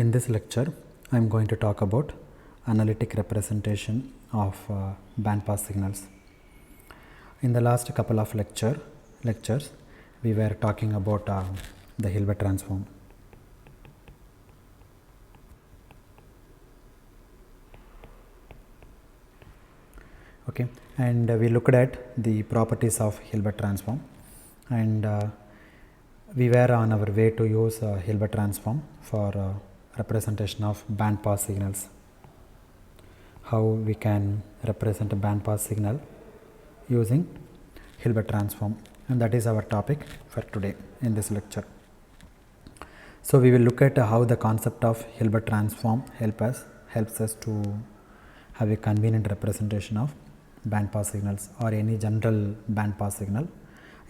In this lecture, I am going to talk about analytic representation of bandpass signals. In the last couple of lectures, we were talking about the Hilbert transform. Okay, and we looked at the properties of Hilbert transform, and we were on our way to use Hilbert transform for representation of bandpass signals. How we can represent a bandpass signal using Hilbert transform, and that is our topic for today in this lecture. So we will look at how the concept of Hilbert transform helps us to have a convenient representation of bandpass signals or any general bandpass signal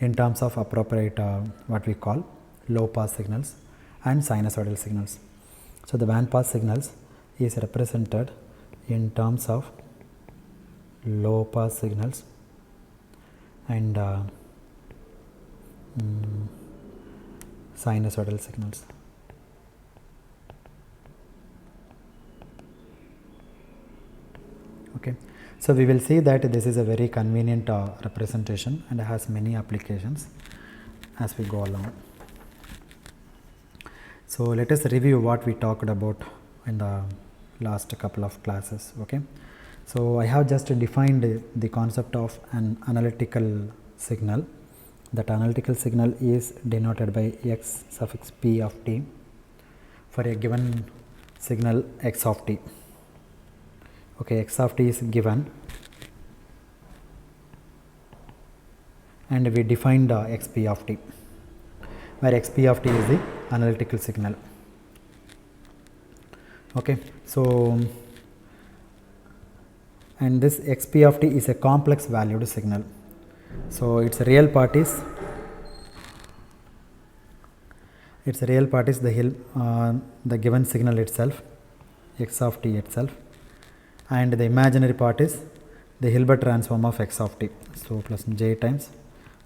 in terms of appropriate what we call low pass signals and sinusoidal signals. So the bandpass signals is represented in terms of low pass signals and sinusoidal signals. Okay, so we will see that this is a very convenient representation and has many applications as we go along. So let us review what we talked about in the last couple of classes. Okay, so I have just defined the concept of an analytical signal. That analytical signal is denoted by x suffix p of t for a given signal x of t. Okay, x of t is given and we defined xp of t, where xp of t is the analytical signal. Okay, so and this xp of t is a complex valued signal. So its real part is the given signal itself, x of t itself, and the imaginary part is the Hilbert transform of x of t. So plus j times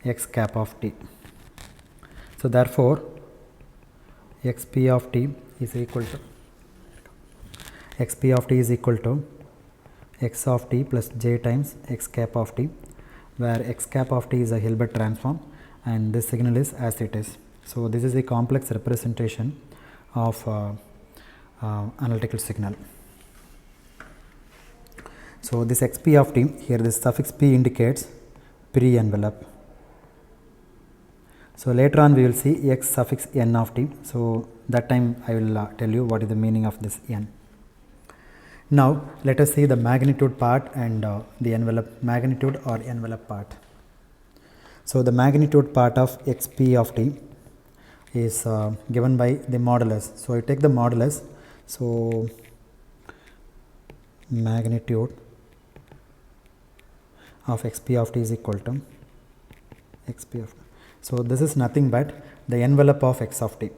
x cap of t. So therefore xp of t is equal to x of t plus j times x cap of t, where x cap of t is a Hilbert transform and this signal is as it is. So this is a complex representation of analytical signal. So this xp of t, here this suffix p indicates pre-envelope. So later on we will see x suffix n of t. So that time I will tell you what is the meaning of this n. Now let us see the magnitude part and the envelope magnitude or envelope part. So the magnitude part of xp of t is given by the modulus. So I take the modulus. So magnitude of xp of t is equal to xp of t. So this is nothing but the envelope of x of t.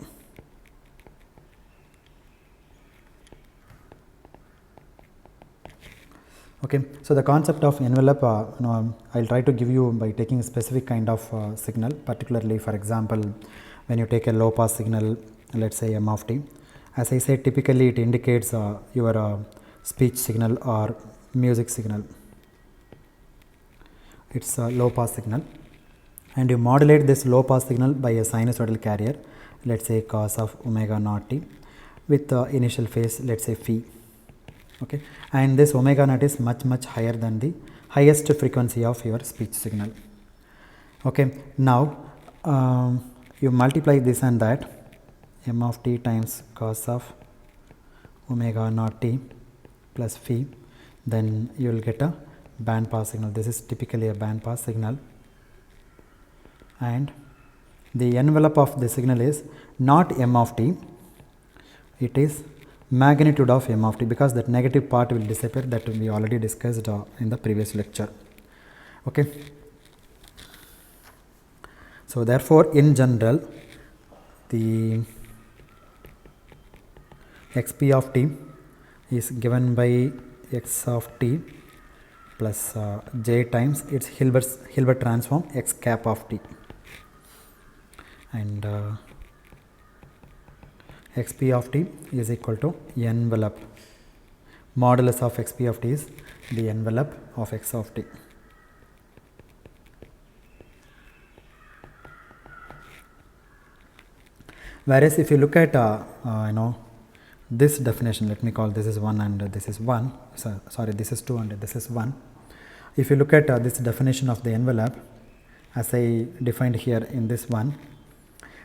Okay, so the concept of envelope, I'll try to give you by taking a specific kind of signal, particularly for example, when you take a low pass signal, let's say m of t. As I said, typically it indicates your speech signal or music signal. It's a low pass signal, and you modulate this low pass signal by a sinusoidal carrier, let's say cos of omega naught t, with initial phase, let's say phi. Okay, and this omega naught is much higher than the highest frequency of your speech signal. Okay, now you multiply this and that, m of t times cos of omega naught t plus phi, then you will get a band pass signal. This is typically a band pass signal, and the envelope of the signal is not m of t, it is magnitude of m of t, because that negative part will disappear, that we already discussed in the previous lecture. Okay, so therefore in general the xp of t is given by x of t plus j times its Hilbert transform x cap of t, and xp of t is equal to envelope. Modulus of xp of t is the envelope of x of t. Whereas if you look at this definition, let me call this is 1 and this is 1, sorry, this is 2 and this is 1. If you look at this definition of the envelope as I defined here in this one,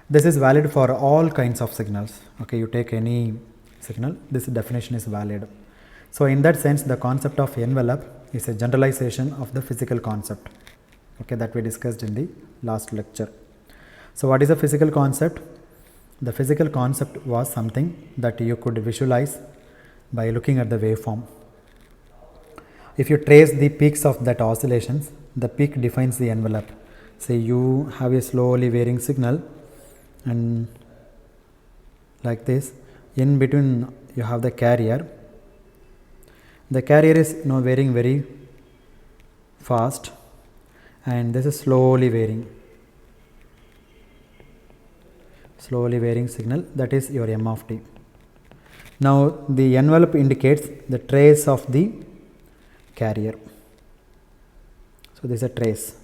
this is valid for all kinds of signals. Okay, you take any signal, this definition is valid. So in that sense, the concept of envelope is a generalization of the physical concept, okay, that we discussed in the last lecture. So what is a physical concept? The physical concept was something that you could visualize by looking at the waveform. If you trace the peaks of that oscillations, the peak defines the envelope. Say you have a slowly varying signal and like this, in between you have the carrier. The carrier is varying very fast and this is slowly varying signal, that is your m of t. Now the envelope indicates the trace of the carrier. So this is a trace.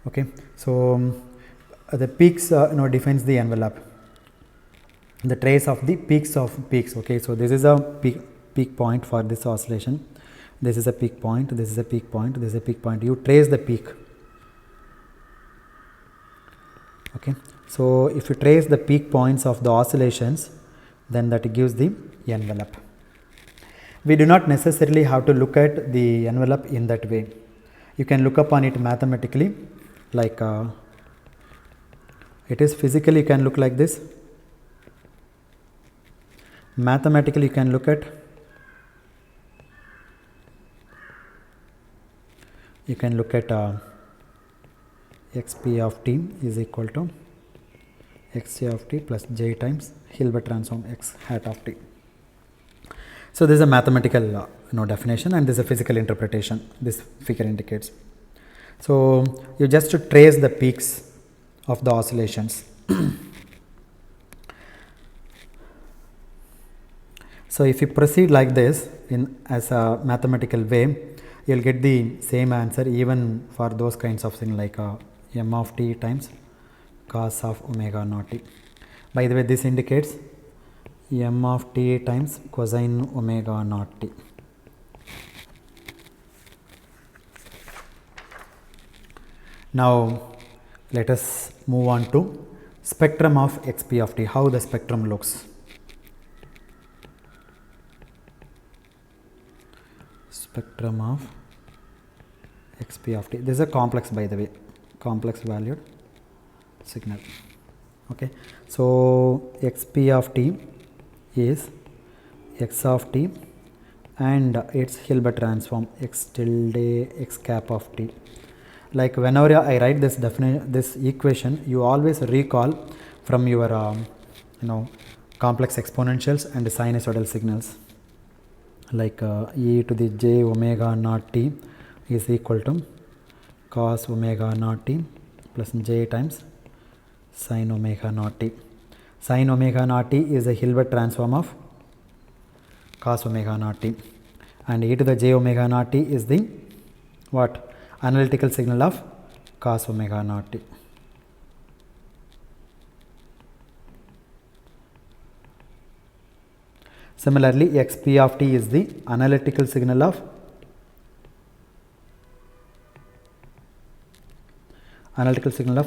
Okay, so the peaks defines the envelope. The trace of the peaks of peaks. Okay, so this is a peak point for this oscillation. This is a peak point. This is a peak point. This is a peak point. You trace the peak. Okay, so if you trace the peak points of the oscillations, then that gives the envelope. We do not necessarily have to look at the envelope in that way. You can look upon it mathematically, like it is physically. You can look like this. Mathematically, you can look at. You can look at xp of t is equal to xj of t plus j times Hilbert transform x hat of t. So this is a mathematical definition and this is a physical interpretation this figure indicates. So you just to trace the peaks of the oscillations. So if you proceed like this in as a mathematical way, you will get the same answer even for those kinds of things like m of t times cos of omega naught t. By the way, this indicates m of t times cosine omega naught t. Now let us move on to spectrum of xp of t, how the spectrum looks. Spectrum of xp of t. This is a complex, by the way, complex valued signal. Okay, so xp of t is x of t and its Hilbert transform x tilde x cap of t. Like whenever I write this this equation, you always recall from your complex exponentials and sinusoidal signals, like e to the j omega naught t is equal to cos omega naught t plus j times sin omega naught t. Sin omega naught t is a Hilbert transform of cos omega naught t, and e to the j omega naught t is the what? Analytical signal of cos omega naught t. Similarly, xp of t is the analytical signal of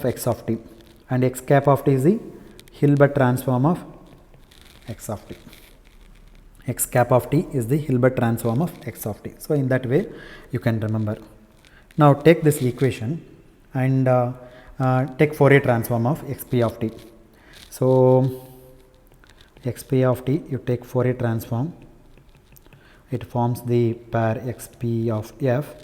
x of t, and x cap of t is the Hilbert transform of x of t. X cap of t is the Hilbert transform of x of t. So in that way you can remember. Now take this equation and take Fourier transform of xp of t. So xp of t, you take Fourier transform, it forms the pair xp of f,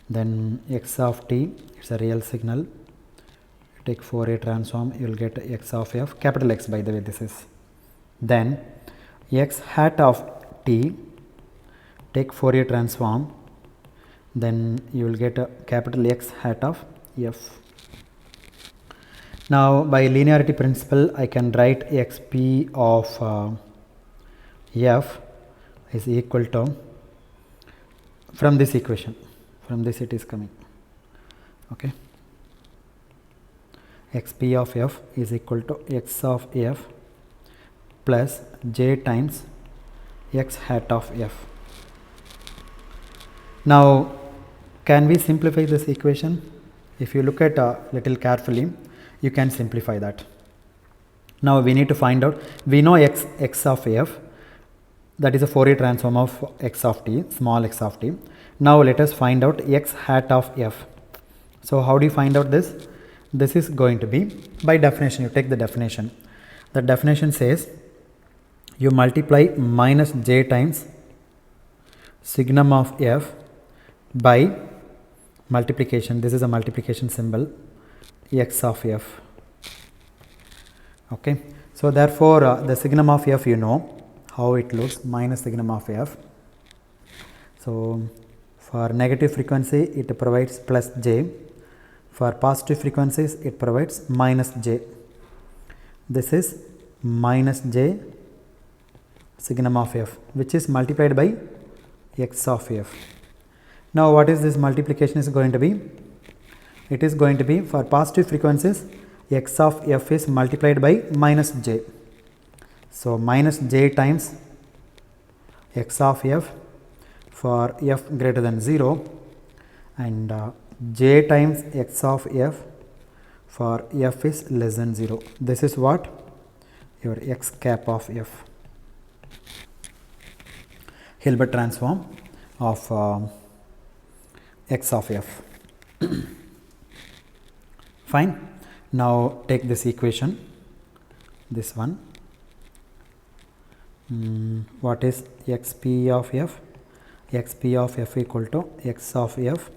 then x of t, it's a real signal, you take Fourier transform, you will get x of f, capital X, by the way this is. Then x hat of t, take Fourier transform, then you will get a capital X hat of f. Now by linearity principle I can write xp of f is equal to, from this equation, from this it is coming, okay, xp of f is equal to x of f plus j times x hat of f. Now can we simplify this equation? If you look at little carefully, you can simplify that. Now we need to find out, we know x of f, that is a Fourier transform of x of t, small x of t. Now let us find out x hat of f. So how do you find out this? This is going to be, by definition, you take the definition. The definition says you multiply minus j times signum of f by multiplication, this is a multiplication symbol, x of f. Okay, so therefore the signum of f, you know how it looks, minus signum of f. So for negative frequency it provides plus j, for positive frequencies it provides minus j. This is minus j signum of f, which is multiplied by x of f. Now what is this multiplication is going to be? It is going to be, for positive frequencies, x of f is multiplied by minus j. So minus j times x of f for f greater than 0, and j times x of f for f is less than 0. This is what? Your x cap of f. Hilbert transform of x of f. Fine. Now take this equation, this one. What is xp of f? Xp of f equal to x of f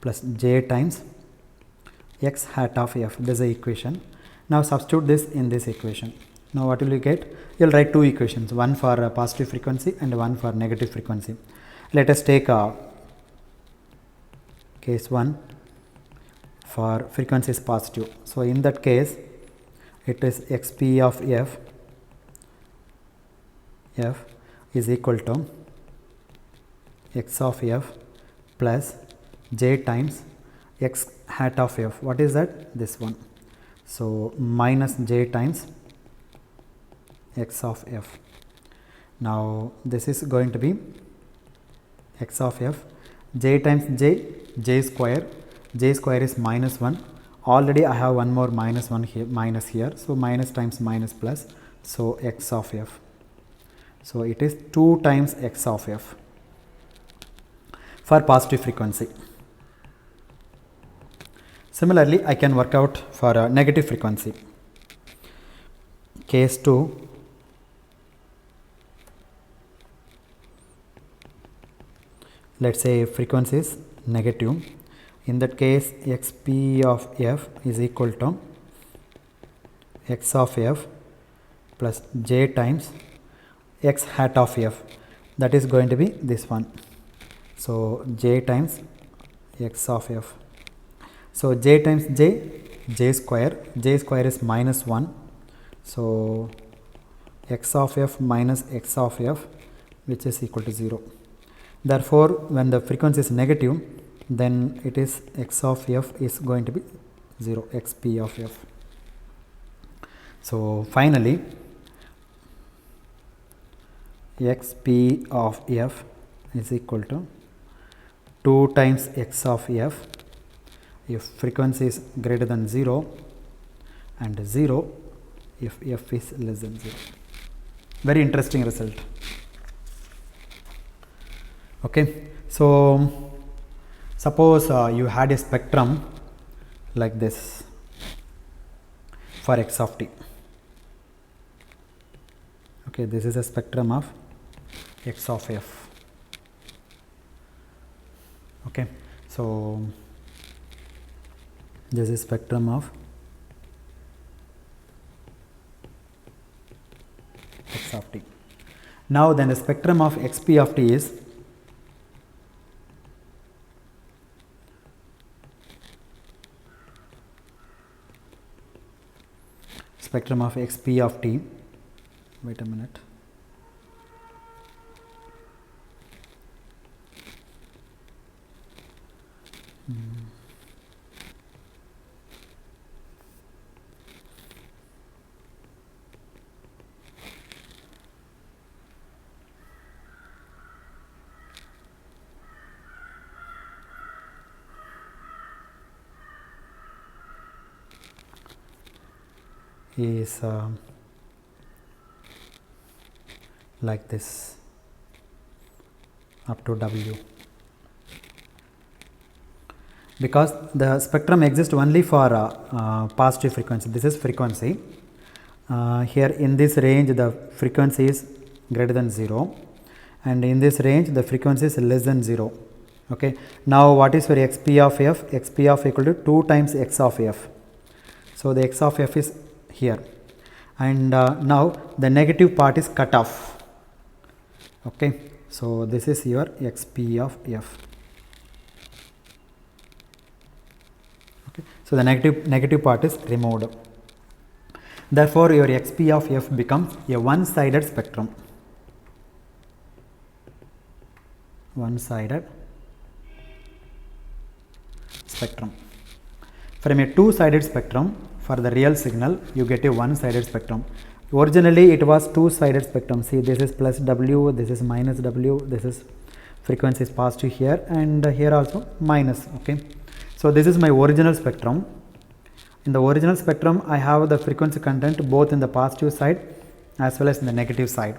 plus j times x hat of f. This is the equation. Now substitute this in this equation. Now what will you get? You will write two equations, one for positive frequency and one for negative frequency. Let us take case 1 for frequency is positive. So in that case it is xp of f is equal to x of f plus j times x hat of f. What is that? This one. So minus j times x of f. Now this is going to be x of f, j times j square. J square is minus 1. Already I have one more minus 1 here, minus here. So minus times minus plus. So x of f. So it is 2 times x of f for positive frequency. Similarly, I can work out for a negative frequency. Case 2. Let's say frequency is negative. In that case xp of f is equal to x of f plus j times x hat of f, that is going to be this one. So j times x of f. So j times j square is minus 1. So x of f minus x of f, which is equal to 0. Therefore when the frequency is negative, then it is x of f is going to be 0, xp of f. So finally xp of f is equal to 2 times x of f if frequency is greater than 0 and 0 if f is less than 0. Very interesting result. Okay, so suppose you had a spectrum like this for x of t. Okay, this is a spectrum of x of f. Okay, so this is spectrum of x of t. Now then the spectrum of xp of t is spectrum of xp of t. Wait a minute. Is like this up to W, because the spectrum exists only for positive frequency. This is frequency. Here in this range the frequency is greater than 0, and in this range the frequency is less than 0. Okay. Now what is for xp of f? Xp of equal to 2 times x of f. So the x of f is here, and now the negative part is cut off. Okay. So this is your xp of f. Okay. So the negative part is removed. Therefore your xp of f becomes a one-sided spectrum. One-sided spectrum. From a two-sided spectrum, for the real signal you get a one-sided spectrum. Originally it was two-sided spectrum. See, this is plus W, this is minus W, this is frequency is positive here, and here also minus. Okay. So this is my original spectrum. In the original spectrum I have the frequency content both in the positive side as well as in the negative side.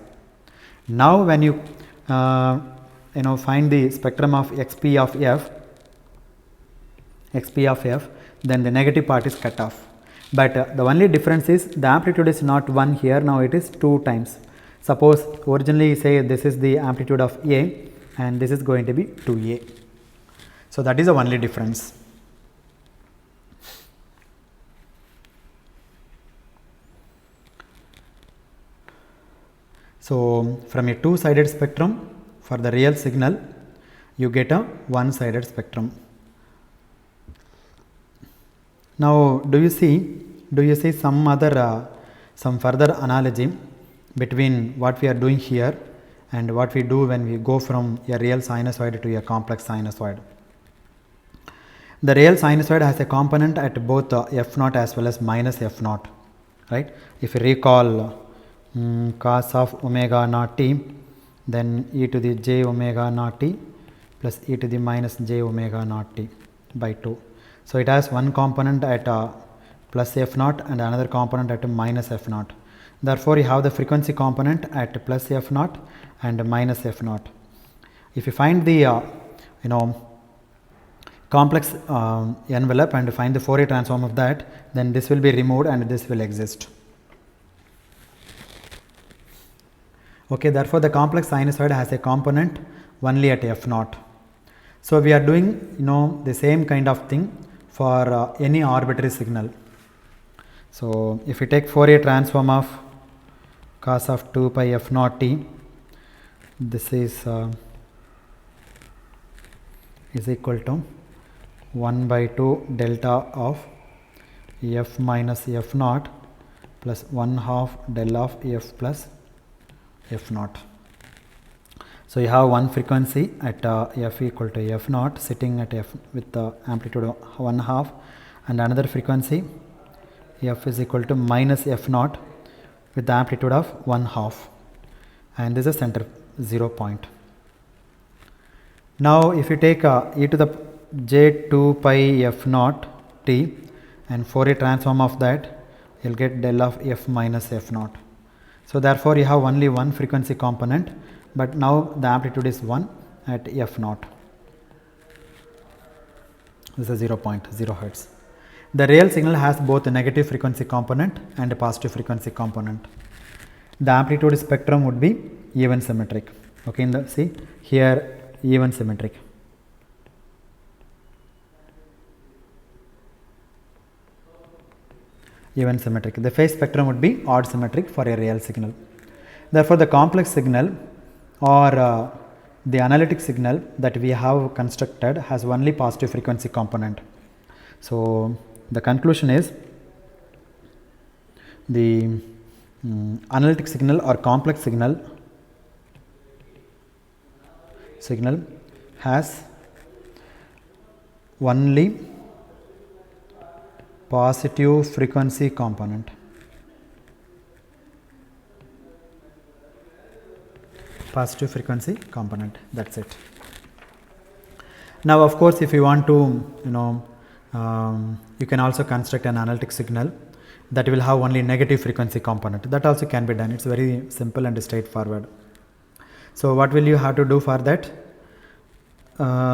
Now when you find the spectrum of xp of f, then the negative part is cut off. But the only difference is the amplitude is not 1 here, now it is 2 times. Suppose originally say this is the amplitude of A and this is going to be 2A. So that is the only difference. So from a two-sided spectrum, for the real signal you get a one-sided spectrum. Now do you see some other some further analogy between what we are doing here and what we do when we go from a real sinusoid to a complex sinusoid? The real sinusoid has a component at both f0 as well as minus f0, right? If you recall cos of omega naught t, then e to the j omega naught t plus e to the minus j omega naught t by 2. So it has one component at plus f0 and another component at minus f0. Therefore you have the frequency component at plus f0 and minus f0. If you find the complex envelope and find the Fourier transform of that, then this will be removed and this will exist. Okay, therefore the complex sinusoid has a component only at f0. So we are doing the same kind of thing for any arbitrary signal. So if we take Fourier transform of cos of 2 pi f0 t, this is equal to 1 by 2 delta of f minus f0 plus 1 half del of f plus f0. So you have one frequency at f equal to f0 sitting at f with the amplitude of 1 half, and another frequency f is equal to minus f0 with the amplitude of 1 half, and this is center 0 point. Now if you take e to the j2 pi f0 t and Fourier transform of that, you will get del of f minus f0. So therefore you have only one frequency component, but now the amplitude is 1 at f0. This is 0.0 hertz. The real signal has both a negative frequency component and a positive frequency component. The amplitude spectrum would be even symmetric. Okay, see here even symmetric. Even symmetric. The phase spectrum would be odd symmetric for a real signal. Therefore the complex signal or the analytic signal that we have constructed has only positive frequency component. So the conclusion is the analytic signal or complex signal has only positive frequency component. Positive frequency component, that's it. Now of course if you want to you can also construct an analytic signal that will have only negative frequency component. That also can be done. It's very simple and straightforward. So what will you have to do for that?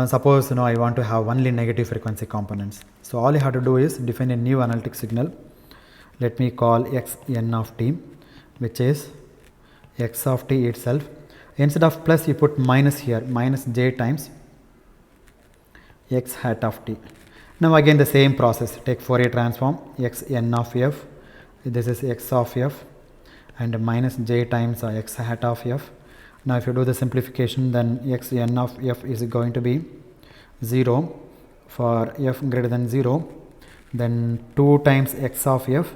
Suppose I want to have only negative frequency components. So all you have to do is define a new analytic signal. Let me call xn of t, which is x of t itself. Instead of plus you put minus here, minus j times x hat of t. Now again the same process, take Fourier transform xn of f, this is x of f, and minus j times x hat of f. Now if you do the simplification, then xn of f is going to be 0 for f greater than 0, then 2 times x of f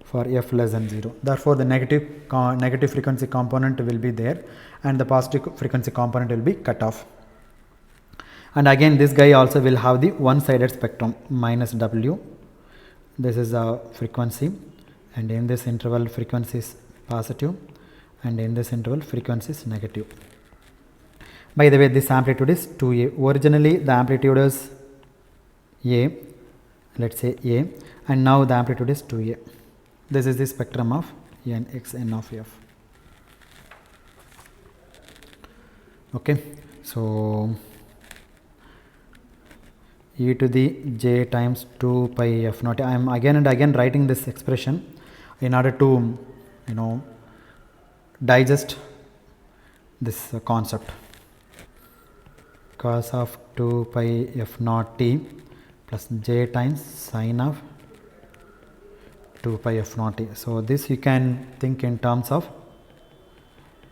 for f less than 0. Therefore the negative frequency component will be there and the positive frequency component will be cut off. And again this guy also will have the one-sided spectrum, minus w, this is a frequency, and in this interval frequency is positive, and in this interval frequency is negative. By the way, this amplitude is 2a. Originally the amplitude is a, let's say a, and now the amplitude is 2a. This is the spectrum of xn of f. Okay, so e to the j times 2 pi f naught. I am again and again writing this expression in order to digest this concept. Cos of 2 pi f naught t plus j times sine of 2 pi f naught t. So this you can think in terms of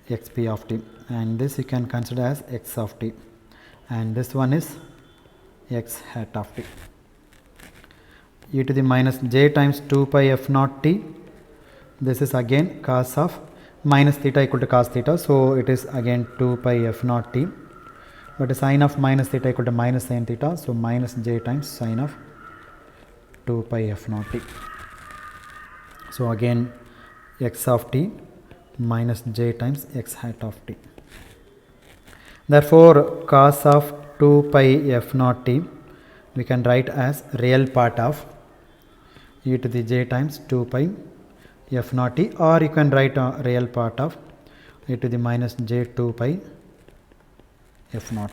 xp of t, and this you can consider as x of t, and this one is x hat of t. E to the minus j times 2 pi f naught t, this is again cos of minus theta equal to cos theta, so it is again 2 pi f naught t, but the sine of minus theta equal to minus sin theta, so minus j times sine of 2 pi f naught t. So again x of t minus j times x hat of t. Therefore cos of 2 pi f naught t we can write as real part of e to the j times 2 pi f naught t, or you can write a real part of e to the minus j 2 pi f naught.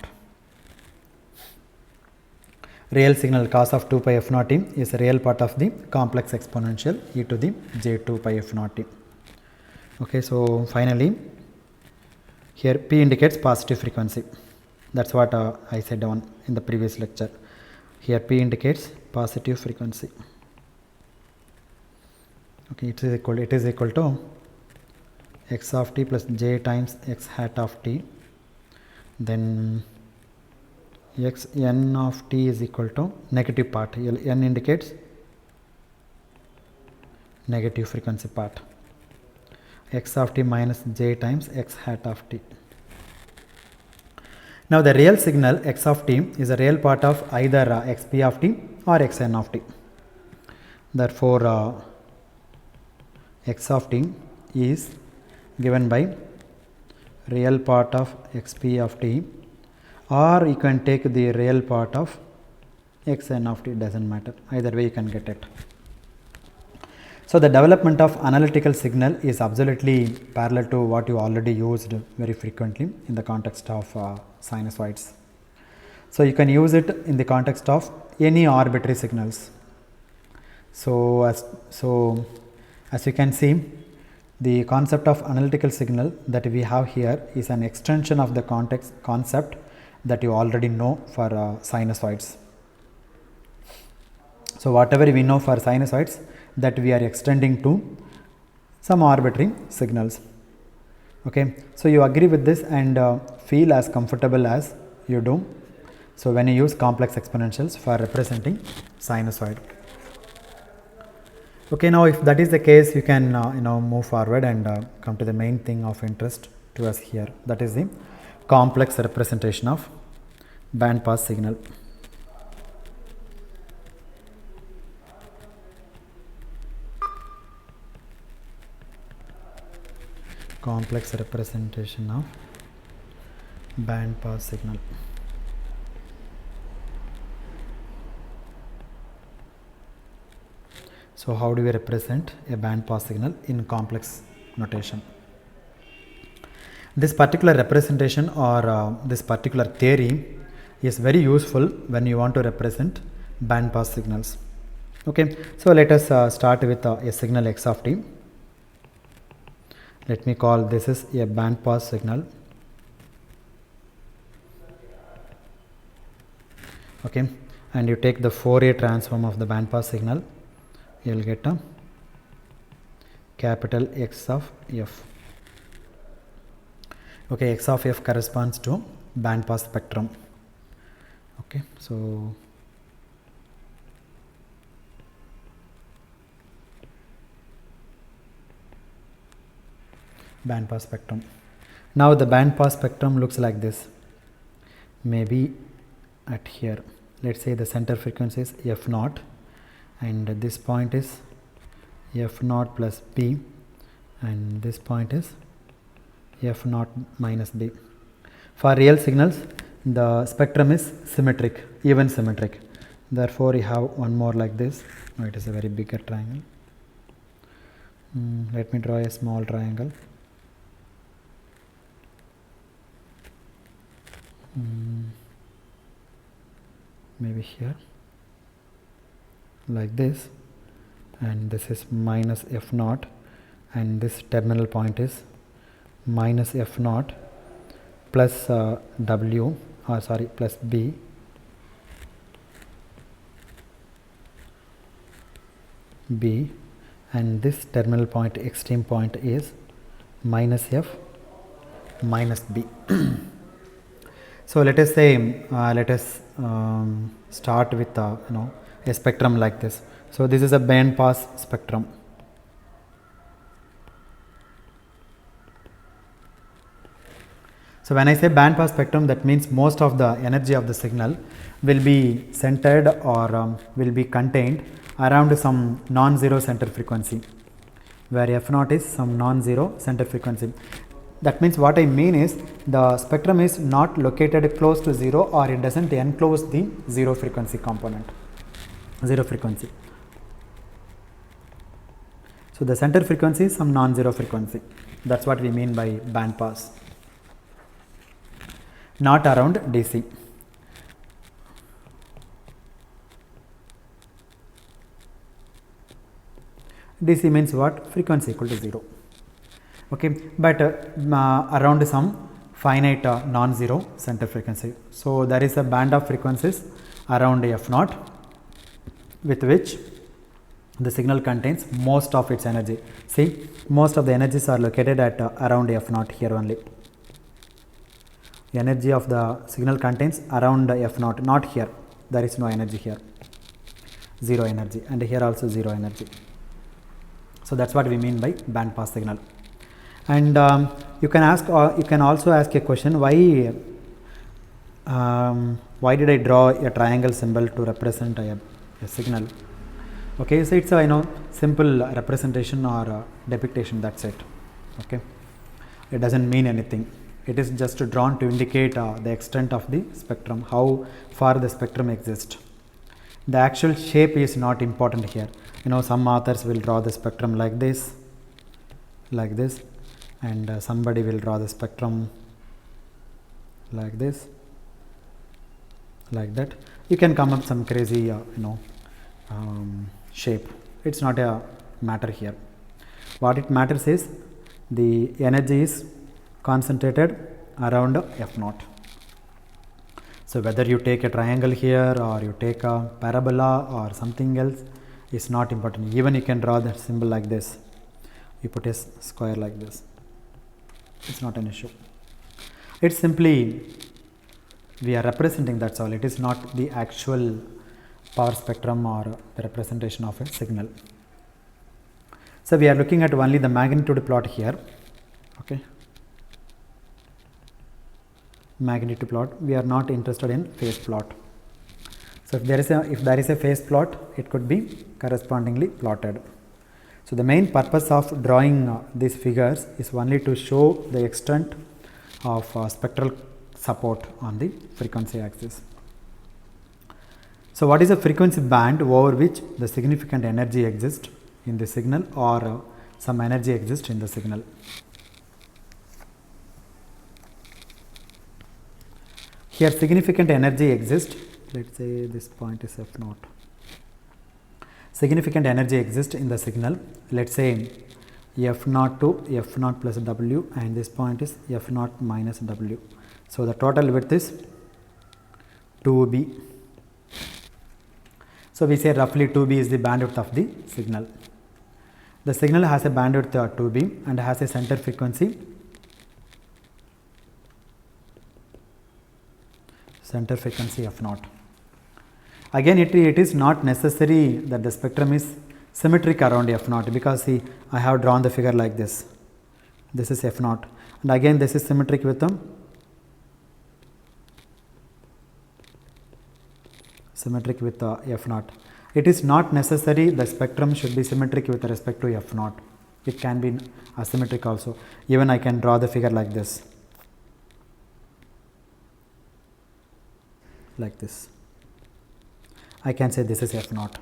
Real signal cos of 2 pi f naught t is a real part of the complex exponential e to the j 2 pi f naught t. Okay, so finally here p indicates positive frequency. That's what I said in the previous lecture. Here p indicates positive frequency. Okay, it is equal to x of t plus j times x hat of t, then x n of t is equal to negative part. N indicates negative frequency part, x of t minus j times x hat of t. Now the real signal x of t is a real part of either xp of t or xn of t. Therefore x of t is given by real part of xp of t, or you can take the real part of xn of t, doesn't matter, either way you can get it. So the development of analytical signal is absolutely parallel to what you already used very frequently in the context of sinusoids. So you can use it in the context of any arbitrary signals. So as you can see, the concept of analytical signal that we have here is an extension of the concept that you already know for sinusoids. So whatever we know for sinusoids, that we are extending to some arbitrary signals. Okay, so you agree with this and feel as comfortable as you do. So when you use complex exponentials for representing sinusoid. Okay, now if that is the case, you can move forward and come to the main thing of interest to us here, that is the complex representation of band pass signal. Complex representation of band pass signal. So how do we represent a band pass signal in complex notation? This particular representation or this particular theory is very useful when you want to represent band pass signals. Okay, so let us start with a signal x of t. Let me call this is a band pass signal. Okay, and you take the Fourier transform of the band pass signal, you will get a capital X of f. Okay, X of f corresponds to band pass spectrum. Okay, so band pass spectrum. Now the band pass spectrum looks like this. Maybe at here, let's say the center frequency is f naught, and this point is f naught plus b, and this point is f naught minus b. For real signals, the spectrum is symmetric, even symmetric. Therefore, you have one more like this. Oh, it is a very bigger triangle. Let me draw a small triangle. Maybe here, like this, and this is minus f naught, and this terminal point is minus f naught plus w, or sorry, plus b, and this terminal point, extreme point, is minus f minus b. So let us say, start with a spectrum like this. So this is a band pass spectrum. So when I say band pass spectrum, that means most of the energy of the signal will be centered or will be contained around some non-zero center frequency, where f naught is some non-zero center frequency. That means what I mean is the spectrum is not located close to 0, or it does not enclose the zero frequency component, zero frequency. So the center frequency is some non-zero frequency. That is what we mean by band pass. Not around DC. DC means what? Frequency equal to 0. Okay, but around some finite non-zero center frequency. So there is a band of frequencies around f naught, with which the signal contains most of its energy. See, most of the energies are located at around f naught here only. The energy of the signal contains around f naught, not here. There is no energy here, zero energy, and here also zero energy. So that's what we mean by band pass signal. And you can ask, you can also ask a question: why did I draw a triangle symbol to represent a signal? Okay, so it's a simple representation or depiction. That's it. Okay, it doesn't mean anything. It is just drawn to indicate the extent of the spectrum, how far the spectrum exists. The actual shape is not important here. Some authors will draw the spectrum like this, and somebody will draw the spectrum like this, like that. You can come up some crazy shape. It's not a matter here. What it matters is the energy is concentrated around f naught. So whether you take a triangle here or you take a parabola or something else is not important. Even you can draw that symbol like this. You put a square like this. It's not an issue. It's simply we are representing, that's all. It is not the actual power spectrum or the representation of a signal. So we are looking at only the magnitude plot here. Okay, magnitude plot. We are not interested in phase plot. So if there is a phase plot, it could be correspondingly plotted. So the main purpose of drawing these figures is only to show the extent of spectral support on the frequency axis. So what is a frequency band over which the significant energy exists in the signal, or some energy exists in the signal? Here significant energy exists. Let's say this point is f naught. Significant energy exists in the signal. Let's say f naught to f naught plus w, and this point is f naught minus w. So the total width is 2b. So we say roughly 2b is the bandwidth of the signal. The signal has a bandwidth 2b and has a center frequency f naught. Again, it is not necessary that the spectrum is symmetric around f naught, because see, I have drawn the figure like this. This is f naught, and again this is symmetric with f naught. It is not necessary the spectrum should be symmetric with respect to f naught. It can be asymmetric also. Even I can draw the figure like this. Like this. I can say this is f naught.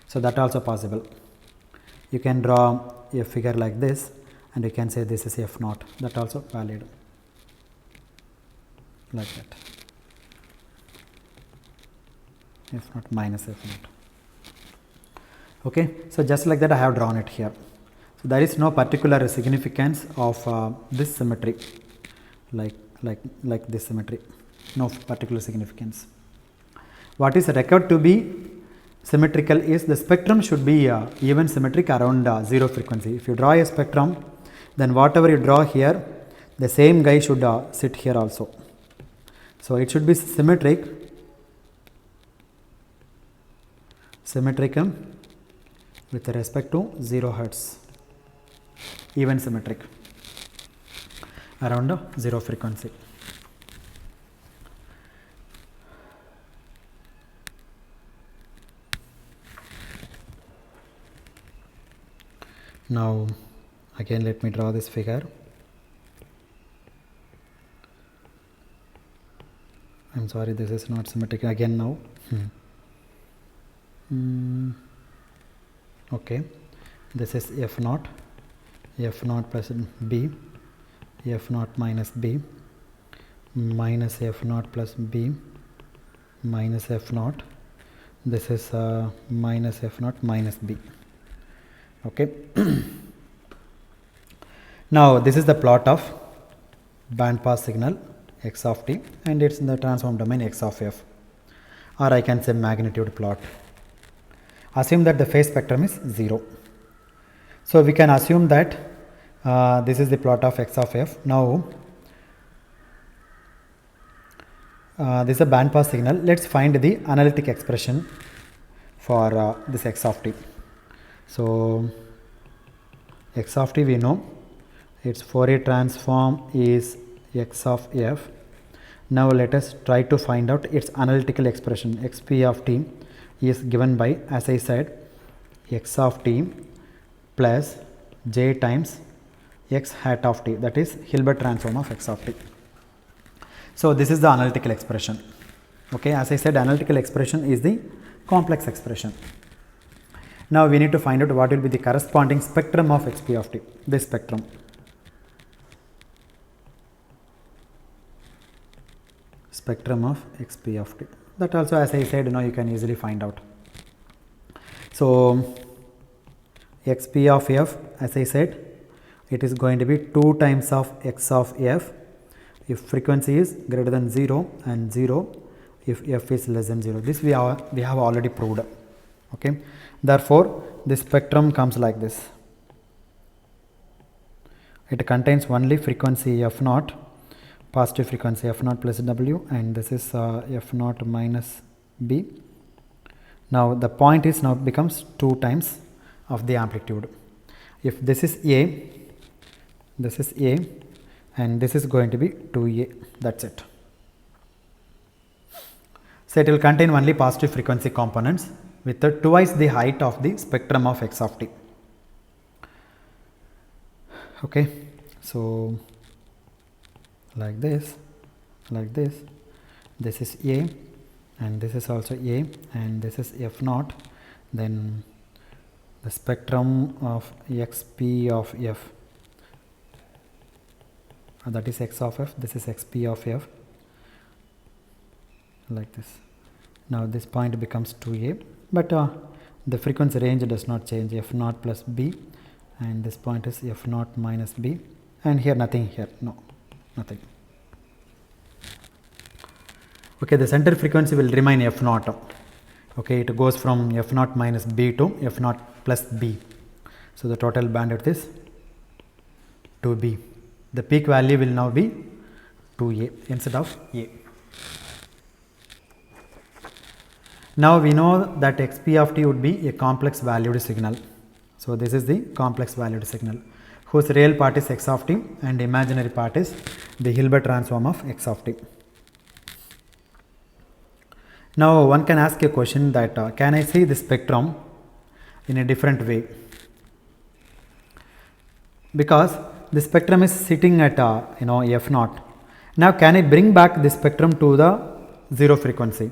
So that also possible. You can draw a figure like this, and you can say this is f naught. That also valid. Like that. F naught minus f naught. Okay. So just like that I have drawn it here. So there is no particular significance of this symmetry, like this symmetry. No particular significance. What is required to be symmetrical is the spectrum should be even symmetric around 0 frequency. If you draw a spectrum, then whatever you draw here, the same guy should sit here also. So it should be symmetric with respect to 0 hertz, even symmetric around 0 frequency. Now again let me draw this figure. I am sorry, this is not symmetric again now. Okay, this is f naught plus b, f naught minus b, minus f naught plus b, minus f naught. This is minus f naught minus b. Okay. Now this is the plot of band pass signal x of t, and it's in the transform domain x of f, or I can say magnitude plot. Assume that the phase spectrum is 0. So we can assume that this is the plot of x of f. Now this is a band pass signal. Let's find the analytic expression for this x of t. So x of t we know its Fourier transform is x of f. Now let us try to find out its analytical expression. xp of t is given by, as I said, x of t plus j times x hat of t, that is Hilbert transform of x of t. So this is the analytical expression. Okay, as I said, analytical expression is the complex expression. Now we need to find out what will be the corresponding spectrum of xp of t, this spectrum. Spectrum of xp of t. That also, as I said, you can easily find out. So xp of f, as I said, it is going to be 2 times of x of f if frequency is greater than 0 and 0 if f is less than 0. This we have already proved. Okay. Therefore, the spectrum comes like this. It contains only frequency f naught, positive frequency f naught plus w, and this is f naught minus b. Now the point is now becomes 2 times of the amplitude. If this is A, this is A, and this is going to be 2A, that's it. So it will contain only positive frequency components with twice the height of the spectrum of x of t. Okay, so like this, this is A, and this is also A, and this is f naught. Then the spectrum of xp of f, that is x of f, this is xp of f, like this. Now this point becomes 2A, but the frequency range does not change, f naught plus b, and this point is f naught minus b, and here nothing, here no, nothing. Okay, the center frequency will remain f naught. Okay, it goes from f naught minus b to f naught plus b. So the total bandwidth is 2b. The peak value will now be 2A instead of A. Now we know that xp of t would be a complex valued signal. So this is the complex valued signal whose real part is x of t and imaginary part is the Hilbert transform of x of t. Now one can ask a question that can I see the spectrum in a different way? Because the spectrum is sitting at f naught. Now can I bring back the spectrum to the zero frequency?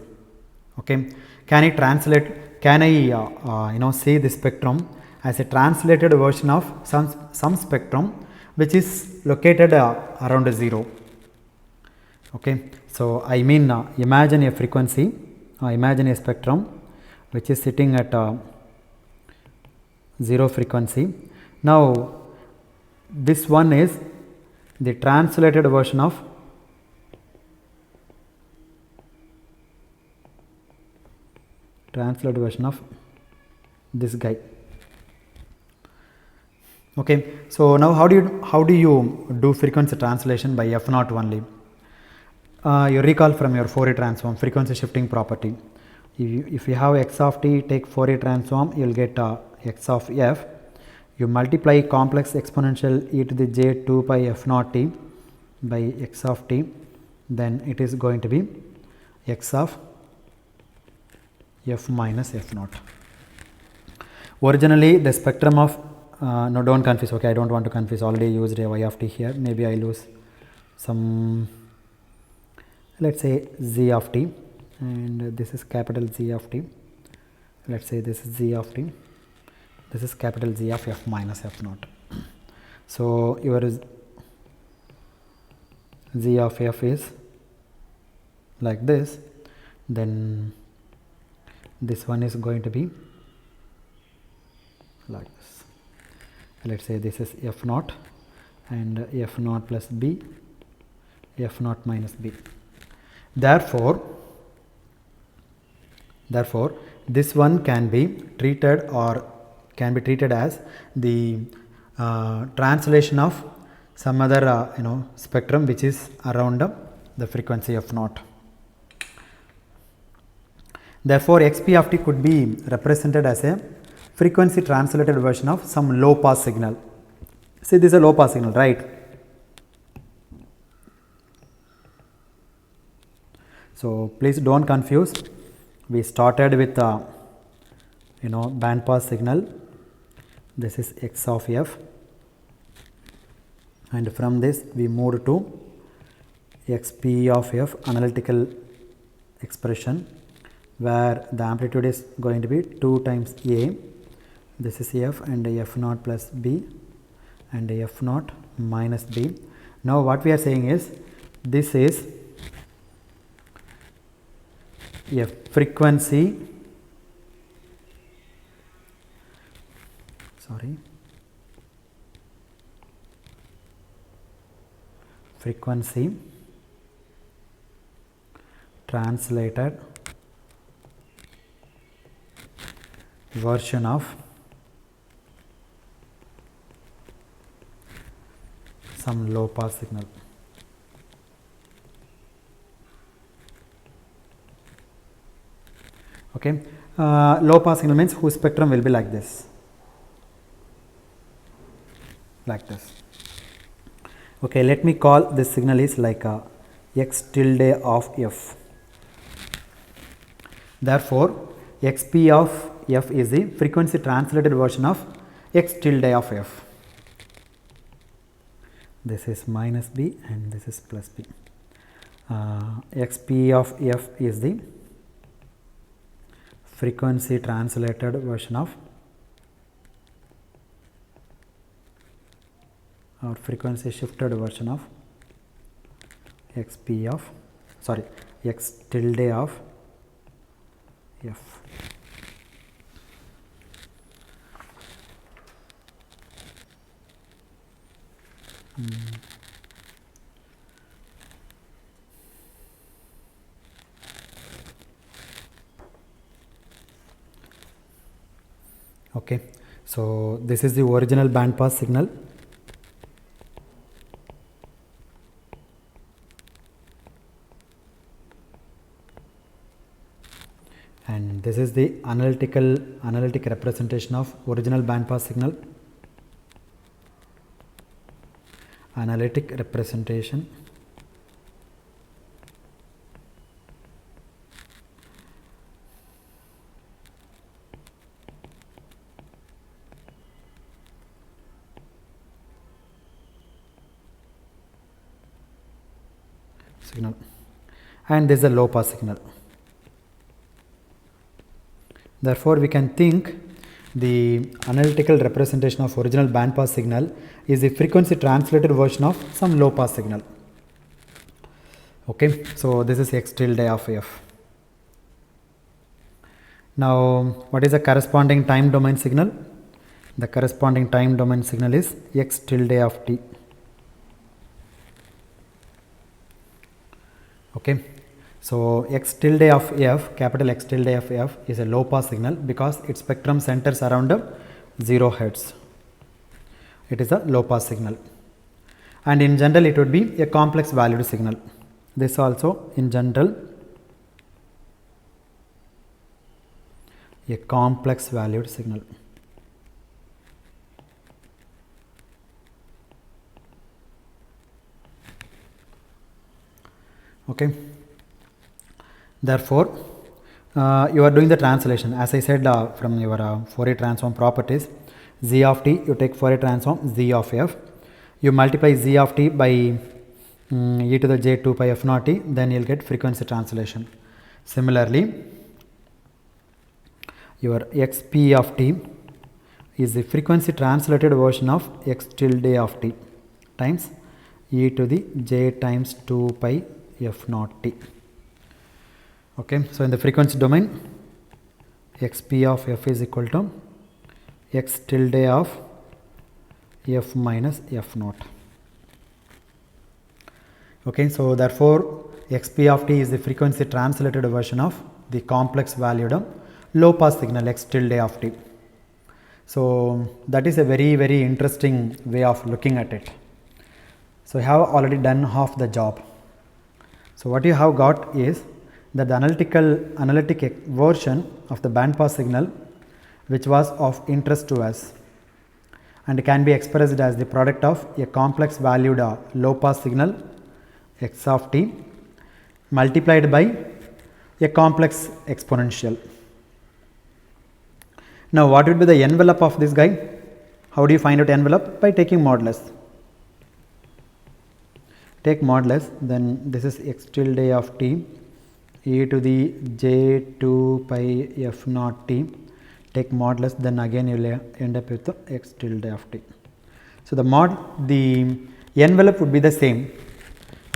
Okay, can I translate? Can I see the spectrum as a translated version of some spectrum which is located around 0? Okay, so I mean imagine a frequency, imagine a spectrum which is sitting at 0 frequency. Now this one is the translated version of this guy. Okay, so now how do you do frequency translation by f naught only? You recall from your Fourier transform frequency shifting property. If you have x of t, take Fourier transform, you will get x of f. You multiply complex exponential e to the j 2 pi f naught t by x of t, then it is going to be x of f minus f naught. Originally the spectrum of no, don't confuse. Okay, I don't want to confuse, already used a y of t here. Maybe I lose some, let's say z of t, and this is capital Z of t. Let's say this is z of t, this is capital Z of f minus f naught. So your z of f is like this, then this one is going to be like this. Let's say this is f naught and f naught plus b, f naught minus b. Therefore this one can be treated as the translation of some other spectrum which is around the frequency f naught. Therefore xp of t could be represented as a frequency translated version of some low pass signal. See, this is a low pass signal, right? So please don't confuse. We started with band pass signal. This is x of f, and from this we moved to xp of f analytical expression, where the amplitude is going to be 2 times a. This is f and f naught plus b and f naught minus b. Now what we are saying is this is a frequency translated version of some low pass signal. Okay, low pass signal means whose spectrum will be like this. like this. Okay, let me call this signal is like a x tilde of f. Therefore, xp of f is the frequency translated version of x tilde of f. This is minus b and this is plus b. xp of f is the frequency translated version of or frequency shifted version of xp of x tilde of f. Okay, so this is the original band pass signal. And this is the analytic representation of original band pass signal. Analytic representation signal, and this is a low pass signal. Therefore, we can think the analytical representation of original band pass signal is the frequency translated version of some low pass signal. Okay, so this is x tilde of f. Now, what is the corresponding time domain signal? The corresponding time domain signal is x tilde of t. Okay, so x tilde of f, capital X tilde of f is a low pass signal because its spectrum centers around 0 Hz. It is a low pass signal, and in general it would be a complex valued signal. This also in general a complex valued signal. Okay. Therefore, you are doing the translation as I said from your Fourier transform properties. Z of t, you take Fourier transform z of f, you multiply z of t by e to the j 2 pi f naught t, then you will get frequency translation. Similarly, your xp of t is the frequency translated version of x tilde of t times e to the j times 2 pi f naught t. Okay, so in the frequency domain, xp of f is equal to x tilde of f minus f naught. Okay, so therefore, xp of t is the frequency translated version of the complex valued low pass signal x tilde of t. So that is a very interesting way of looking at it. So I have already done half the job. So what you have got is that the analytic version of the band pass signal which was of interest to us and can be expressed as the product of a complex valued low pass signal x of t multiplied by a complex exponential. Now what would be the envelope of this guy? How do you find out envelope? By taking modulus. Take modulus, then this is x tilde of t e to the j 2 pi f naught t. Take modulus, then again you will end up with x tilde of t. So the envelope would be the same.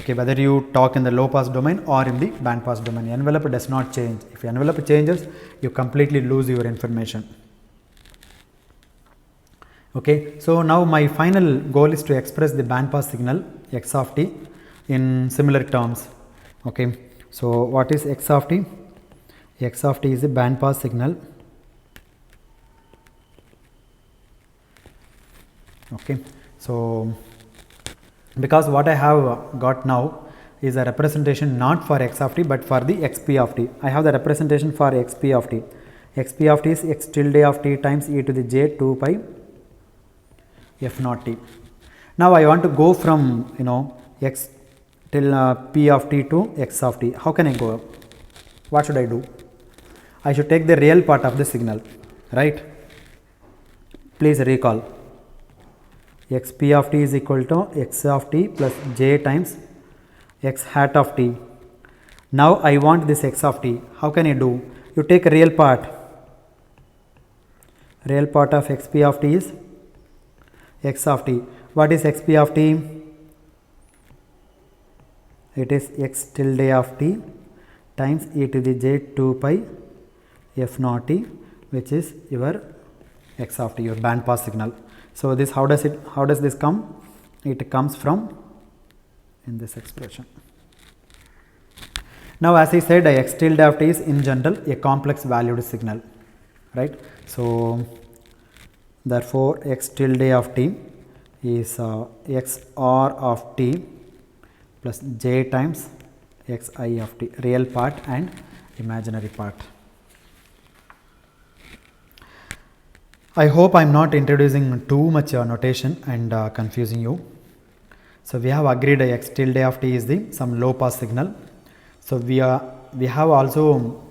Okay, whether you talk in the low pass domain or in the band pass domain, envelope does not change. If envelope changes, you completely lose your information. Okay, so now my final goal is to express the band pass signal x of t in similar terms. Okay, so what is x of t? X of t is the band pass signal. Okay, so because what I have got now is a representation not for x of t but for the xp of t. I have the representation for xp of t. Xp of t is x tilde of t times e to the j 2 pi f naught t. Now I want to go from x till p of t to x of t. How can I go? What should I do? I should take the real part of the signal, right? Please recall, x p of t is equal to x of t plus j times x hat of t. Now I want this x of t. How can I do? You take a real part. Real part of x p of t is x of t. What is x p of t? It is x tilde of t times e to the j 2 pi f naught t, which is your x of t, your band pass signal. So this, how does this come? It comes from in this expression. Now as I said, x tilde of t is in general a complex valued signal, right? So therefore x tilde of t is x r of t plus j times x I of t, real part and imaginary part. I hope I am not introducing too much notation and confusing you. So we have agreed x tilde of t is the some low pass signal. So we have also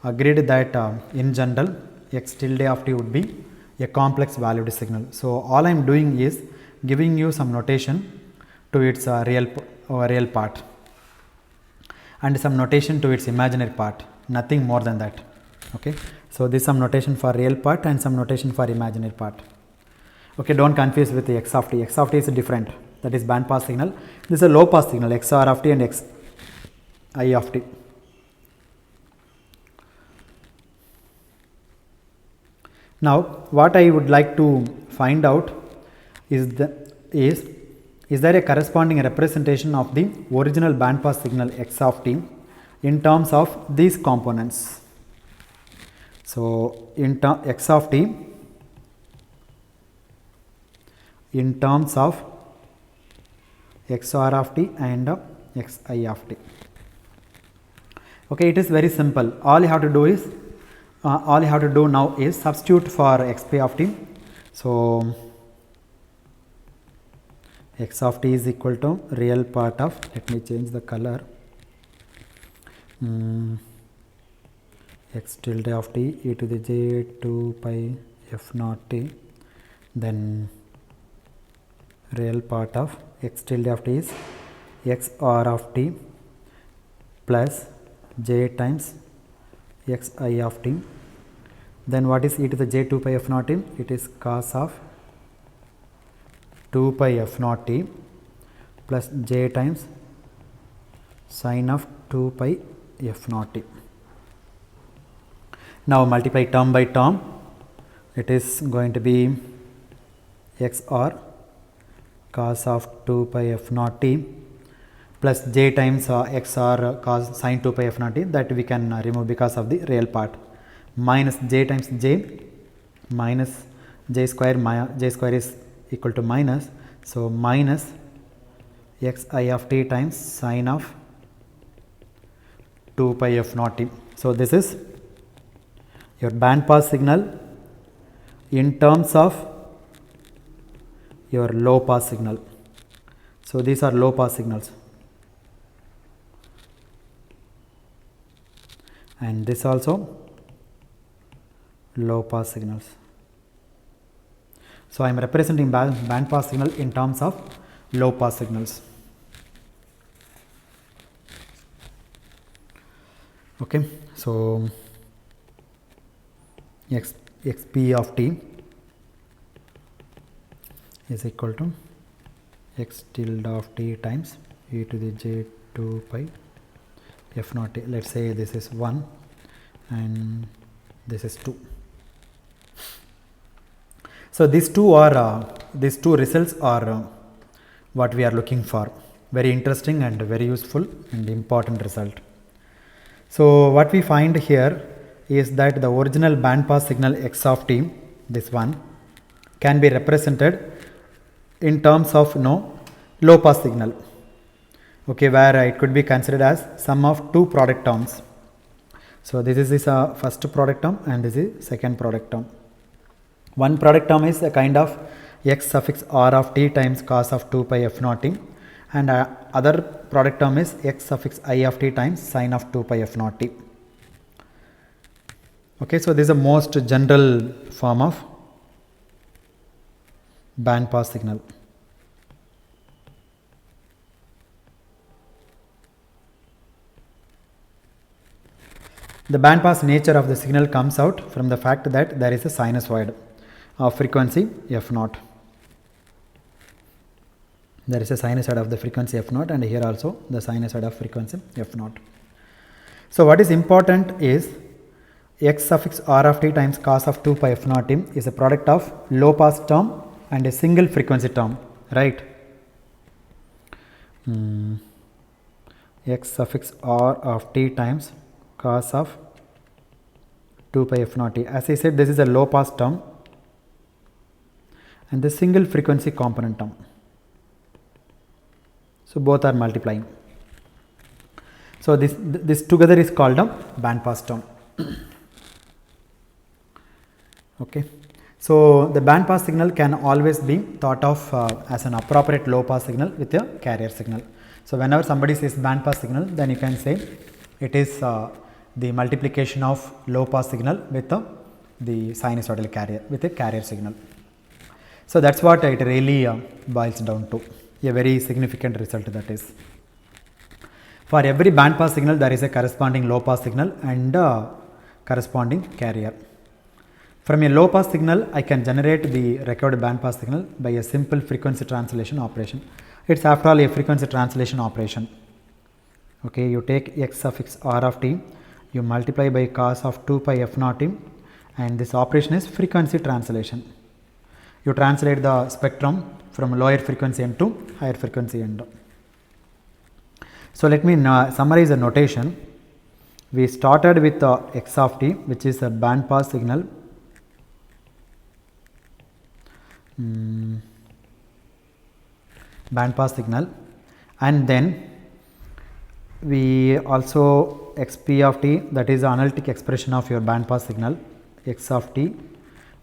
agreed that in general x tilde of t would be a complex valued signal. So all I am doing is giving you some notation to its real part and some notation to its imaginary part, nothing more than that. Okay, so this is some notation for real part and some notation for imaginary part. Okay, don't confuse with the x of t. X of t is different, that is band pass signal. This is a low pass signal, x r of t and x I of t. Now what I would like to find out is there a corresponding representation of the original band pass signal x of t in terms of these components. So in x of t in terms of x r of t and x I of t. Okay, it is very simple. All you have to do now is substitute for x p of t. So x of t is equal to real part of, let me change the color, x tilde of t e to the j 2 pi f naught t, then real part of x tilde of t is x r of t plus j times x I of t. Then what is e to the j 2 pi f naught t? It is cos of 2 pi f naught t plus j times sine of 2 pi f naught t. Now multiply term by term, it is going to be x r cos of 2 pi f naught t plus j times x r cos sine 2 pi f naught t, that we can remove because of the real part, minus j times j minus j square is equal to minus, so minus x I of t times sine of 2 pi f naught t. So this is your band pass signal in terms of your low pass signal. So these are low pass signals, and this also low pass signals. So I am representing band pass signal in terms of low pass signals. Okay, so xp of t is equal to x tilde of t times e to the j 2 pi f naught t. Let's say this is 1 and this is 2. So these two results are what we are looking for. Very interesting and very useful and important result. So what we find here is that the original band pass signal x of t, this one, can be represented in terms of low pass signal. Okay, where it could be considered as sum of two product terms. So this is first product term and this is second product term. One product term is a kind of x suffix r of t times cos of 2 pi f naught t, and other product term is x suffix I of t times sin of 2 pi f naught t. Okay, so this is the most general form of band pass signal. The band pass nature of the signal comes out from the fact that there is a sinusoid of frequency f naught. There is a sinusoid of the frequency f naught, and here also the sinusoid of frequency f naught. So what is important is x suffix r of t times cos of 2 pi f naught t is a product of low pass term and a single frequency term, right? X suffix r of t times cos of 2 pi f naught t. As I said, this is a low pass term and the single frequency component term. So both are multiplying. So this together is called a band pass term. Okay. So the band pass signal can always be thought of as an appropriate low pass signal with a carrier signal. So whenever somebody says band pass signal, then you can say it is the multiplication of low pass signal with the sinusoidal carrier, with a carrier signal. So that's what it really boils down to, a very significant result that is. For every band pass signal there is a corresponding low pass signal and corresponding carrier. From a low pass signal I can generate the required band pass signal by a simple frequency translation operation. It's after all a frequency translation operation. Okay, you take x suffix r of t, you multiply by cos of 2 pi f naught t, and this operation is frequency translation. You translate the spectrum from lower frequency end to higher frequency end. So let me summarize the notation. We started with x of t, which is a band pass signal. Band pass signal, and then we also xp of t, that is the analytic expression of your band pass signal, x of t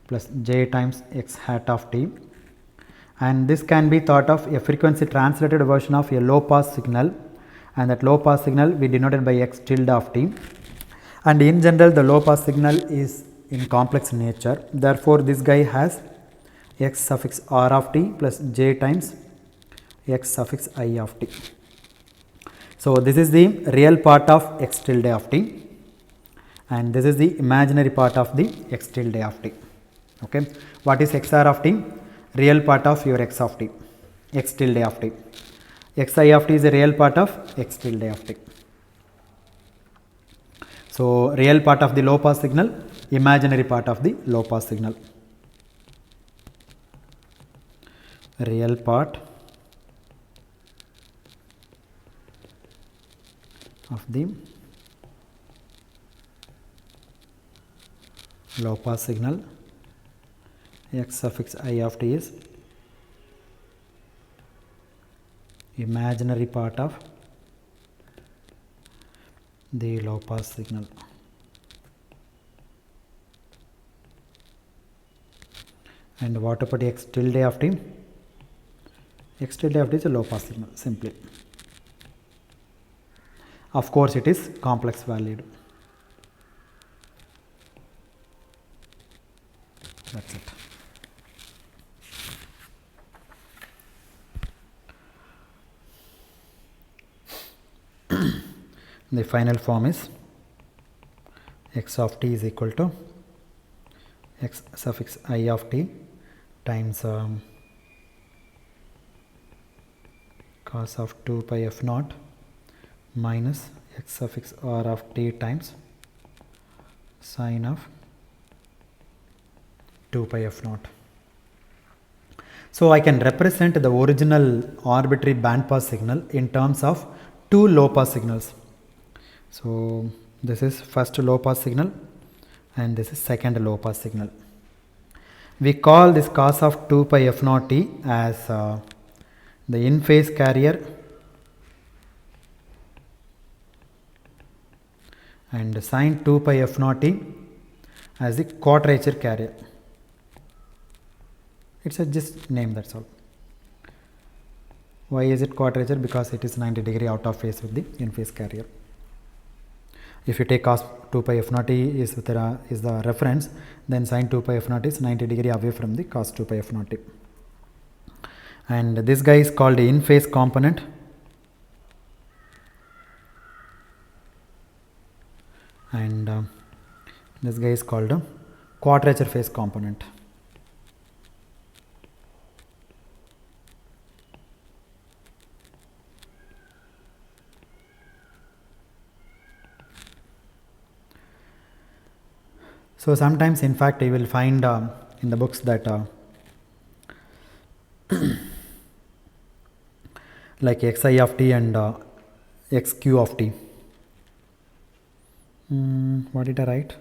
plus j times x hat of t, and this can be thought of a frequency translated version of a low pass signal, and that low pass signal we denoted by x tilde of t, and in general the low pass signal is in complex nature. Therefore this guy has x suffix r of t plus j times x suffix I of t. So this is the real part of x tilde of t, and this is the imaginary part of the x tilde of t. Okay, what is xr of t? Real part of your x of t, x tilde of t. xi of t is a real part of x tilde of t. So real part of the low pass signal, imaginary part of the low pass signal. Real part of the low pass signal, x suffix I of t is imaginary part of the low pass signal. And what about x tilde of t? X tilde of t is a low pass signal simply. Of course it is complex valued. That's it. The final form is x of t is equal to x suffix I of t times cos of 2 pi f naught minus x suffix r of t times sin of 2 pi f naught. So I can represent the original arbitrary band pass signal in terms of two low pass signals. So this is first low pass signal and this is second low pass signal. We call this cos of 2 pi f naught t as the in phase carrier and sin 2 pi f naught t as the quadrature carrier. It's a just name, that's all. Why is it quadrature? Because it is 90 degree out of phase with the in phase carrier. If you take cos 2 pi f naught t is the reference, then sin 2 pi f naught is 90 degree away from the cos 2 pi f naught t. And this guy is called the in phase component. And this guy is called a quadrature phase component. So sometimes, in fact, you will find in the books that like xi of t and xq of t. What did I write?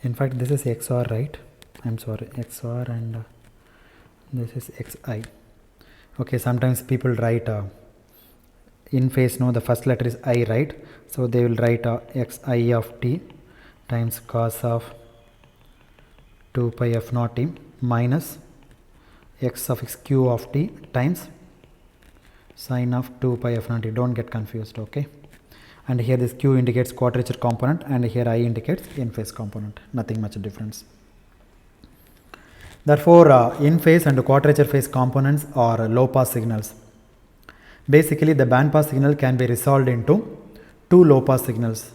In fact, this is xr, right? I'm sorry, xr, and this is xi. Okay, sometimes people write in phase, no, the first letter is I, right? So they will write xi of t times cos of 2 pi f naught t minus x suffix q of t times sin of 2 pi f naught t. Don't get confused, okay? And here this q indicates quadrature component, and here I indicates in phase component. Nothing much difference. Therefore, in phase and quadrature phase components are low pass signals. Basically, the band pass signal can be resolved into two low pass signals,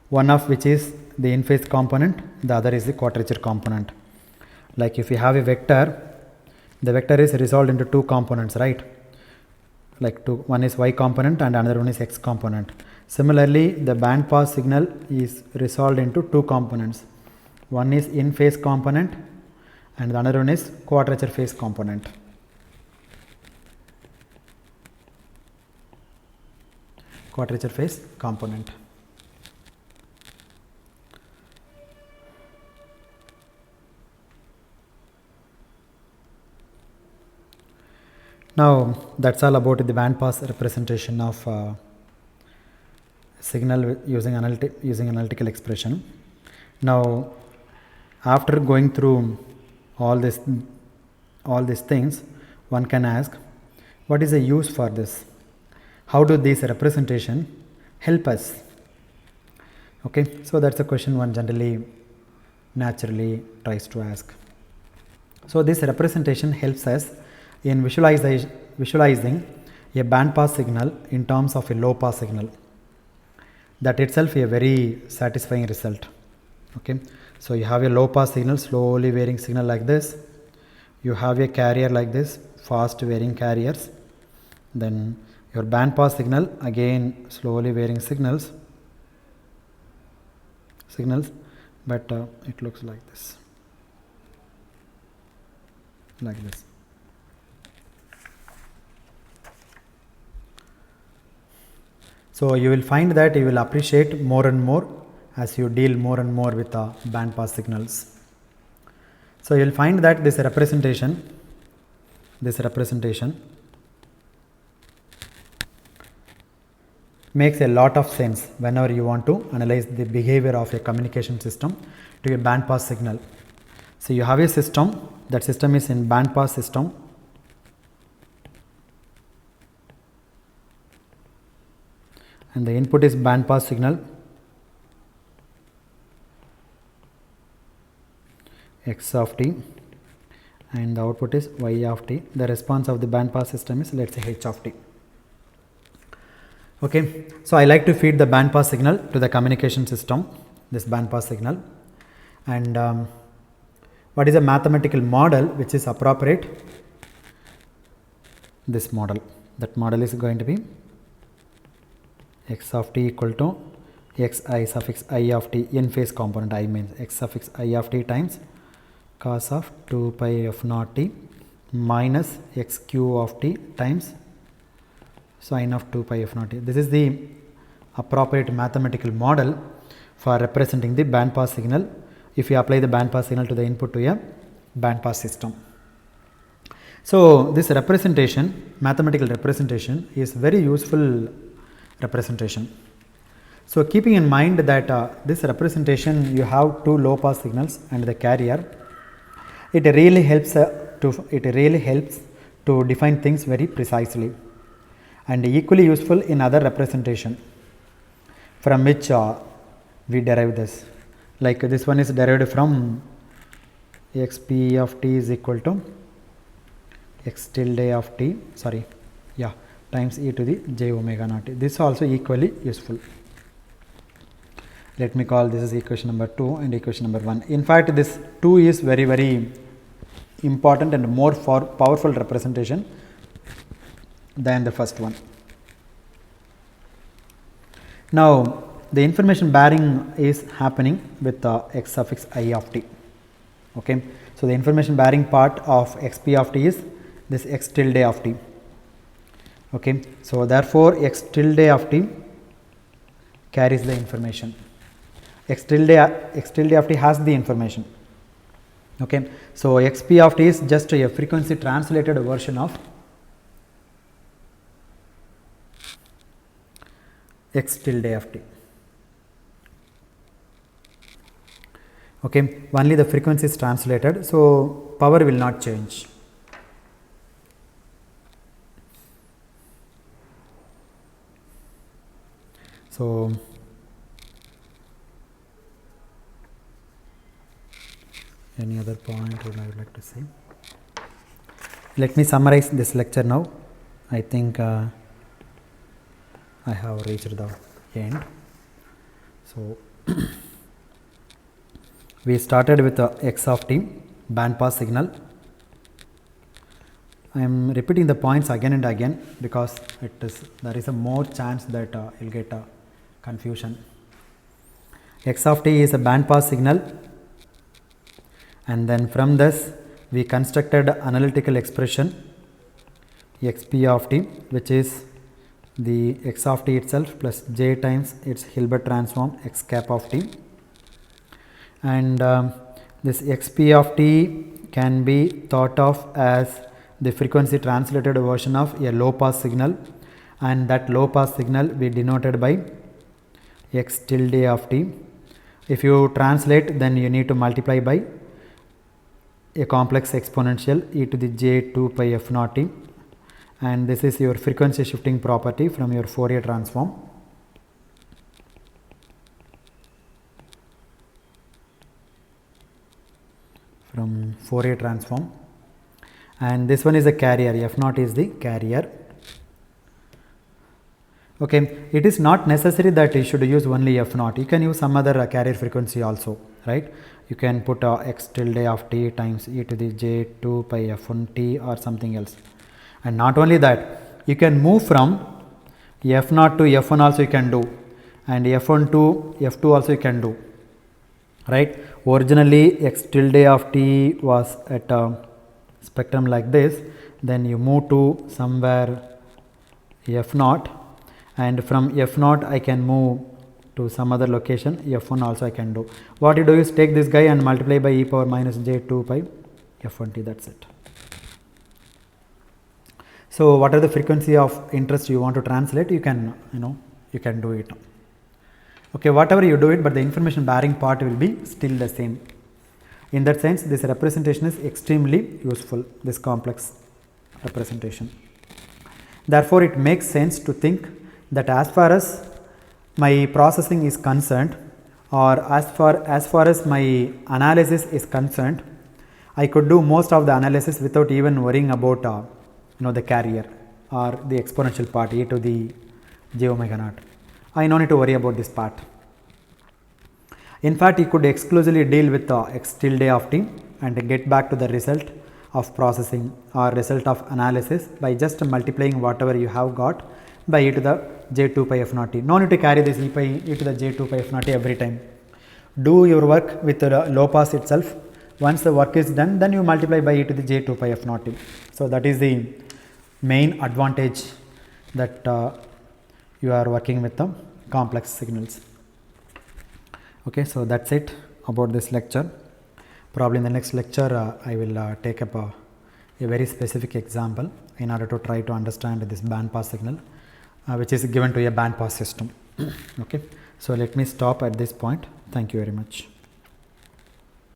one of which is the in phase component, the other is the quadrature component. Like if you have a vector, the vector is resolved into two components, right? Like one is y component and another one is x component. Similarly, the band pass signal is resolved into two components. One is in phase component and the other one is quadrature phase component. Quadrature phase component. Now that's all about the band pass representation of signal using analytical expression. Now after going through all these things, one can ask, what is the use for this? How do these representation help us? Okay, so that's a question one generally naturally tries to ask. So this representation helps us in visualizing a band pass signal in terms of a low pass signal. That itself a very satisfying result. Okay, so you have a low pass signal, slowly varying signal like this. You have a carrier like this, fast varying carriers. Then your band pass signal, again slowly varying signals, but it looks like this, So you will find that you will appreciate more and more as you deal more and more with band pass signals. So you will find that this representation makes a lot of sense whenever you want to analyze the behavior of a communication system to a band pass signal. So you have a system, that system is in band pass system. And the input is band pass signal x of t and the output is y of t. The response of the band pass system is, let's say, h of t. Okay, so I like to feed the band pass signal to the communication system, this band pass signal, and what is a mathematical model which is appropriate? This model, that model is going to be x of t equal to xi suffix I of t, in phase component I means x suffix I of t times cos of 2 pi f naught t minus xq of t times sin of 2 pi f naught t. This is the appropriate mathematical model for representing the band pass signal if you apply the band pass signal to the input to a band pass system. So this representation, mathematical representation, is very useful representation. So keeping in mind that this representation you have two low pass signals and the carrier, it really helps to define things very precisely, and equally useful in other representation from which we derive this. Like this one is derived from xp of t is equal to x tilde of t times e to the j omega naught. This is also equally useful. Let me call this is equation number 2 and equation number 1. In fact, this 2 is very, very important and more powerful representation than the first one. Now, the information bearing is happening with x suffix I of t. Okay. So, the information bearing part of xp of t is this x tilde of t. Okay. So, therefore, x tilde of t carries the information. X tilde of t has the information. Okay. So, xp of t is just a frequency translated version of x tilde of t. Okay. Only the frequency is translated, so power will not change. So, any other point I would like to say? Let me summarize this lecture now. I think I have reached the end. So, we started with x of t, band pass signal. I am repeating the points again and again because there is a more chance that you will get confusion. X of t is a band pass signal, and then from this we constructed analytical expression xp of t, which is the x of t itself plus j times its Hilbert transform x cap of t, and this xp of t can be thought of as the frequency translated version of a low pass signal, and that low pass signal we denoted by x tilde of t. If you translate, then you need to multiply by a complex exponential e to the j 2 pi f naught t, and this is your frequency shifting property from your Fourier transform. And this one is a carrier, f naught is the carrier. Okay, it is not necessary that you should use only f naught, you can use some other carrier frequency also, right? You can put x tilde of t times e to the j 2 pi f1 t or something else. And not only that, you can move from f naught to f1 also you can do, and f1 to f2 also you can do, right? Originally x tilde of t was at a spectrum like this, then you move to somewhere f naught, and from f naught I can move to some other location, f1 also I can do. What you do is take this guy and multiply by e power minus j 2 pi f1 t, that's it. So, what are the frequency of interest you want to translate, you can do it. Okay, whatever you do it, but the information bearing part will be still the same. In that sense, this representation is extremely useful, this complex representation. Therefore, it makes sense to think that as far as my processing is concerned, or as far as my analysis is concerned, I could do most of the analysis without even worrying about the carrier or the exponential part e to the j omega naught. I no need to worry about this part. In fact, you could exclusively deal with x tilde of t and get back to the result of processing or result of analysis by just multiplying whatever you have got by e to the j 2 pi f naught t. No need to carry this e to the j 2 pi f naught t every time. Do your work with the low pass itself. Once the work is done, then you multiply by e to the j 2 pi f naught t. So, that is the main advantage that you are working with the complex signals. Okay, so that's it about this lecture. Probably in the next lecture I will take up a very specific example in order to try to understand this band pass signal which is given to a band pass system. Okay, So let me stop at this point. Thank you very much.